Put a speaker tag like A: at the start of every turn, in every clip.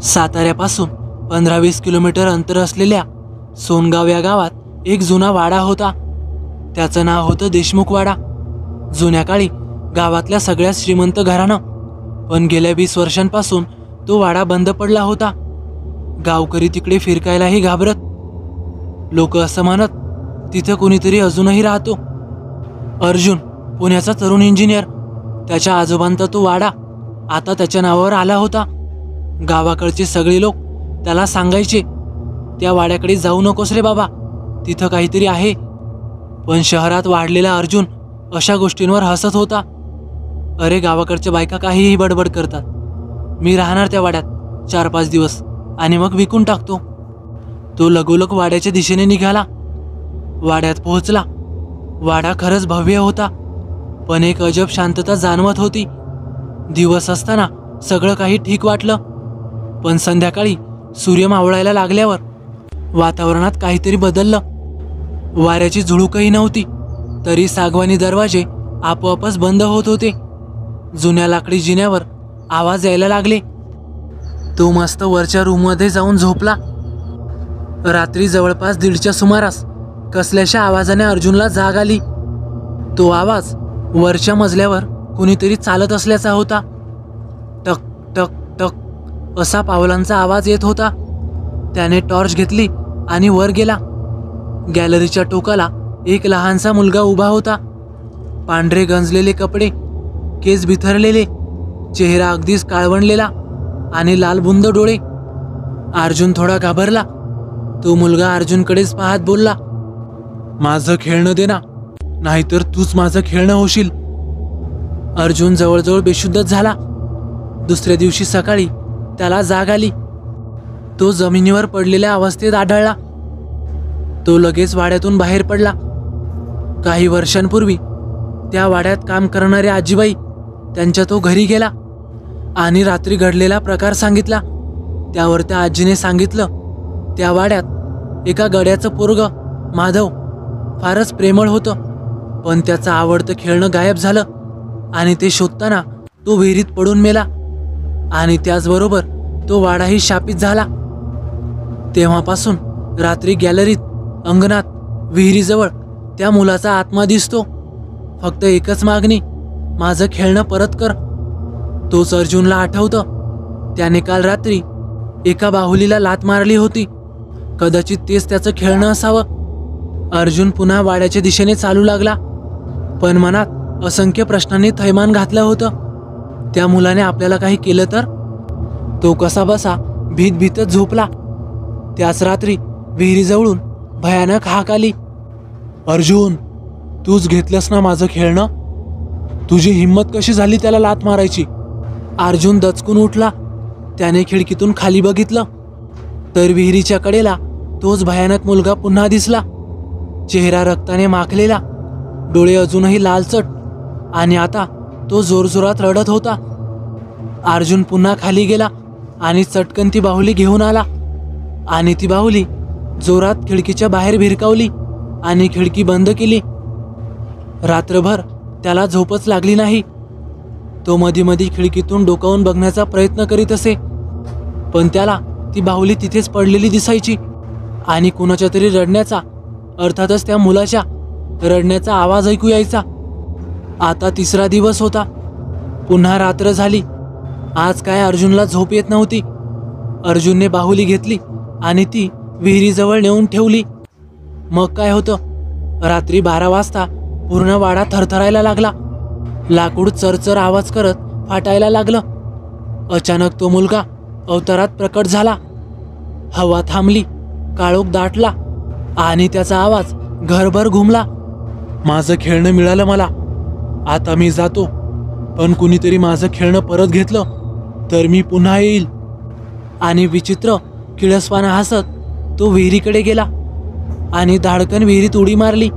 A: साताऱ्यापासून 15-20 kilometre अंतर असलेल्या सोनगाव या गावात एक जुना वाडा होता. त्याचं नाव होतं देशमुख वाडा. जुन्या काळी गावातल्या सगळ्यात श्रीमंत घराणं, पण गेल्या 20 वर्षांपासून तो वाडा बंद पडला होता. गावकरी तिकडे फिरकायलाही घाबरत. लोक असं म्हणत, तिथं कोणीतरी अजूनही राहतो. अर्जुन पुण्याचा तरुण इंजिनियर, त्याच्या आजोबांचा तो वाडा आता त्याच्या नावावर आला होता. गावाकडचे सगळे लोक त्याला सांगायचे, त्या वाड्याकडे जाऊ नकोस रे बाबा, तिथं काहीतरी आहे. पण शहरात वाढलेला अर्जुन अशा गोष्टींवर हसत होता. अरे, गावाकडच्या बायका काहीही बडबड करतात, मी राहणार त्या वाड्यात 4-5 दिवस आणि मग विकून टाकतो. तो लगोलग वाड्याच्या दिशेने निघाला. वाड्यात पोहोचला. वाडा खरंच भव्य होता, पण एक अजब शांतता जाणवत होती. दिवस असताना सगळं काही ठीक वाटलं, पण संध्याकाळी सूर्य मावळायला लागल्यावर वातावरणात काहीतरी बदललं. वाऱ्याची झुळूकही नव्हती, तरी सागवानी दरवाजे आपोआपच बंद होत होते. जुन्या लाकडी जिन्यावर आवाज यायला लागले. तो मस्त वरच्या रूममध्ये जाऊन झोपला. रात्री जवळपास 1:30च्या सुमारास कसल्याशा आवाजाने अर्जुनला जाग आली. तो आवाज वरच्या मजल्यावर कुणीतरी चालत असल्याचा होता. टक टक टक असा पावलांचा आवाज येत होता. त्याने टॉर्च घेतली आणि वर गेला. गॅलरीच्या टोकाला एक लहानसा मुलगा उभा होता. पांढरे गंजलेले कपडे, केस बिथरलेले, चेहरा अगदीच काळवंडलेला आणि लालबुंद डोळे. अर्जुन थोडा घाबरला. तो मुलगा अर्जुनकडेच पाहत बोलला, माझं खेळणं दे ना, नाहीतर तूच माझं खेळणं होशील. अर्जुन जवळजवळ बेशुद्धच झाला. दुसऱ्या दिवशी सकाळी त्याला जाग आली. तो जमिनीवर पडलेल्या अवस्थेत आढळला. तो लगेच वाड्यातून बाहेर पडला. काही वर्षांपूर्वी त्या वाड्यात काम करणारी आजीबाई त्यांच्या तो घरी गेला आणि रात्री घडलेला प्रकार सांगितला. त्यावर त्या आजीने सांगितलं, त्या वाड्यात एका गड्याचं पोरगं माधव फारच प्रेमळ होतं, पण त्याचं आवडतं खेळणं गायब झालं आणि ते शोधताना तो विहिरीत पडून मेला. आणि त्याचबरोबर तो वाडाही शापित झाला. तेव्हापासून रात्री गॅलरीत, अंगणात, विहिरीजवळ त्या मुलाचा आत्मा दिसतो. फक्त एकच मागणी, माझं खेळणं परत कर. तोच अर्जुनला आठवतं. त्याने काल रात्री एका बाहुलीला लात मारली होती. कदाचित तेच त्याचं खेळणं असावं. अर्जुन पुन्हा वाड्याच्या दिशेने चालू लागला, पण मनात असंख्य प्रश्नांनी थैमान घातलं होतं. त्या मुलाने आपल्याला काही केलं तर? तो कसा बसा भीत भीतच झोपला. त्याच रात्री विहिरीजवळून भयानक हाक आली, अर्जुन, तूच घेतलंस ना माझं खेळणं? तुझी हिंमत कशी झाली त्याला लात मारायची? अर्जुन दचकून उठला. त्याने खिडकीतून खाली बघितलं तर विहिरीच्या कडेला तोच भयानक मुलगा पुन्हा दिसला. चेहरा रक्ताने माखलेला, डोळे अजूनही लालचट, आणि आता तो जोरजोरात रडत होता. अर्जुन पुन्हा खाली गेला आणि चटकन ती बाहुली घेऊन आला आणि ती बाहुली जोरात खिडकीच्या बाहेर भिरकावली आणि खिडकी बंद केली. रात्रभर त्याला झोपच लागली नाही. तो मधी खिडकीतून डोकावून बघण्याचा प्रयत्न करीत असे, पण त्याला ती बाहुली तिथेच पडलेली दिसायची आणि कुणाच्या तरी रडण्याचा, अर्थातच त्या मुलाच्या रडण्याचा आवाज ऐकू यायचा. आता 3रा दिवस होता. पुन्हा रात्र झाली. आज काय अर्जुनला झोप येत नव्हती. अर्जुनने बाहुली घेतली आणि ती विहिरीजवळ नेऊन ठेवली. मग काय होतं, रात्री 12 वाजता पूर्ण वाडा थरथरायला लागला. लाकूड चरचर आवाज करत फाटायला लागलं. अचानक तो मुलगा अवतारात प्रकट झाला. हवा थांबली, काळोख दाटला आणि त्याचा आवाज घरभर घुमला, माझं खेळणं मिळालं मला, आता मी जातो, पण कुणीतरी माझं खेळणं परत घेतलं तर मी पुन्हा येईल. आणि विचित्र किळसवाना हसत तो विहिरीकडे गेला आणि धाडकन विहिरीत उडी मारली.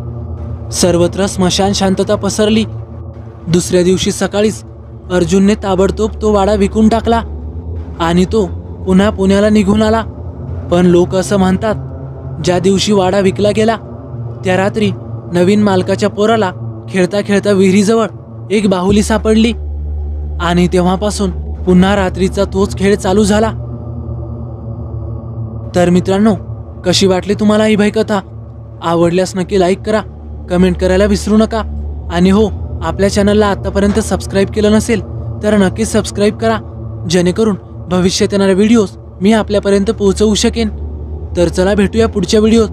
A: सर्वत्र स्मशान शांतता पसरली. दुसऱ्या दिवशी सकाळीच अर्जुनने ताबडतोब तो वाडा विकून टाकला आणि तो पुन्हा पुण्याला निघून आला. पण लोक असं म्हणतात, ज्या दिवशी वाडा विकला गेला त्या रात्री नवीन मालकाच्या पोराला खेळता खेळता विहिरीजवळ एक बाहुली सापडली आणि तेव्हापासून पुन्हा रात्रीचा तोच खेळ चालू झाला. तर मित्रांनो, कशी वाटली तुम्हाला ही भयकथा? आवडल्यास नक्की लाईक करा, कमेंट करायला विसरू नका. आणि हो, आपल्या चॅनलला आतापर्यंत सबस्क्राईब केलं नसेल तर नक्कीच सबस्क्राईब करा, जेणेकरून भविष्यात येणारे व्हिडिओज मी आपल्यापर्यंत पोहोचवू शकेन. तर चला भेटूया पुढच्या व्हिडिओत.